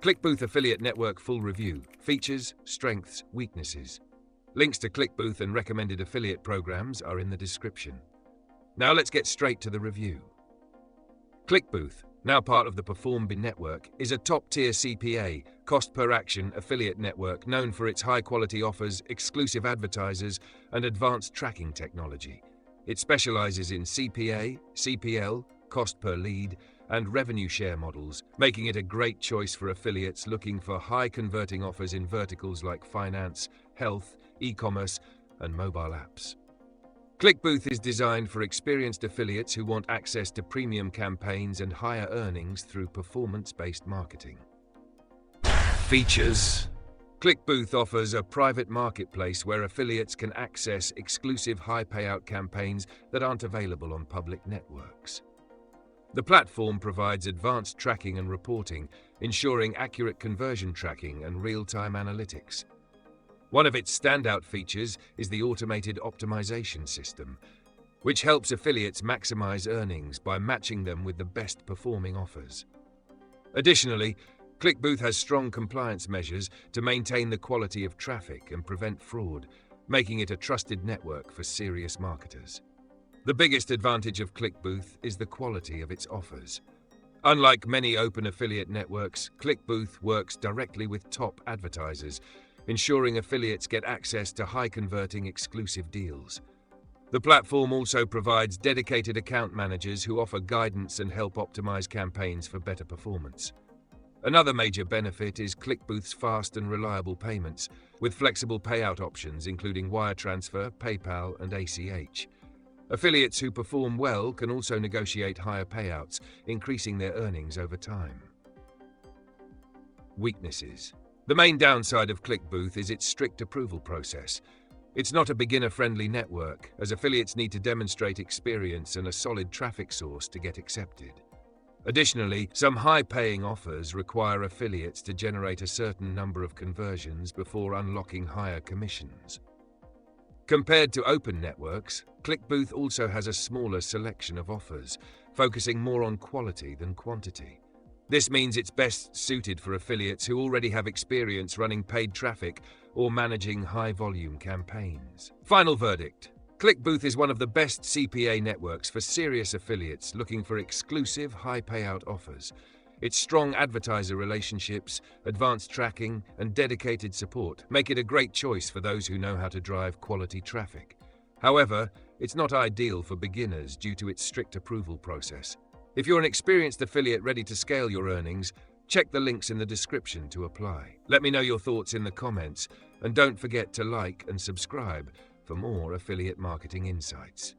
Clickbooth Affiliate Network Full Review. Features, Strengths, Weaknesses. Links to Clickbooth and recommended affiliate programs are in the description. Now let's get straight to the review. Clickbooth, now part of the PerformBin network, is a top-tier CPA, cost-per-action affiliate network known for its high-quality offers, exclusive advertisers, and advanced tracking technology. It specializes in CPA, CPL, cost-per-lead, and revenue share models, making it a great choice for affiliates looking for high-converting offers in verticals like finance, health, e-commerce, and mobile apps. Clickbooth is designed for experienced affiliates who want access to premium campaigns and higher earnings through performance-based marketing. Features. Clickbooth offers a private marketplace where affiliates can access exclusive high-payout campaigns that aren't available on public networks. The platform provides advanced tracking and reporting, ensuring accurate conversion tracking and real-time analytics. One of its standout features is the automated optimization system, which helps affiliates maximize earnings by matching them with the best performing offers. Additionally, Clickbooth has strong compliance measures to maintain the quality of traffic and prevent fraud, making it a trusted network for serious marketers. The biggest advantage of Clickbooth is the quality of its offers. Unlike many open affiliate networks, Clickbooth works directly with top advertisers, ensuring affiliates get access to high-converting exclusive deals. The platform also provides dedicated account managers who offer guidance and help optimize campaigns for better performance. Another major benefit is Clickbooth's fast and reliable payments, with flexible payout options including wire transfer, PayPal, and ACH. Affiliates who perform well can also negotiate higher payouts, increasing their earnings over time. Weaknesses. The main downside of Clickbooth is its strict approval process. It's not a beginner-friendly network, as affiliates need to demonstrate experience and a solid traffic source to get accepted. Additionally, some high-paying offers require affiliates to generate a certain number of conversions before unlocking higher commissions. Compared to open networks, Clickbooth also has a smaller selection of offers, focusing more on quality than quantity. This means it's best suited for affiliates who already have experience running paid traffic or managing high-volume campaigns. Final verdict. Clickbooth is one of the best CPA networks for serious affiliates looking for exclusive high-payout offers. Its strong advertiser relationships, advanced tracking, and dedicated support make it a great choice for those who know how to drive quality traffic. However, it's not ideal for beginners due to its strict approval process. If you're an experienced affiliate ready to scale your earnings, check the links in the description to apply. Let me know your thoughts in the comments, and don't forget to like and subscribe for more affiliate marketing insights.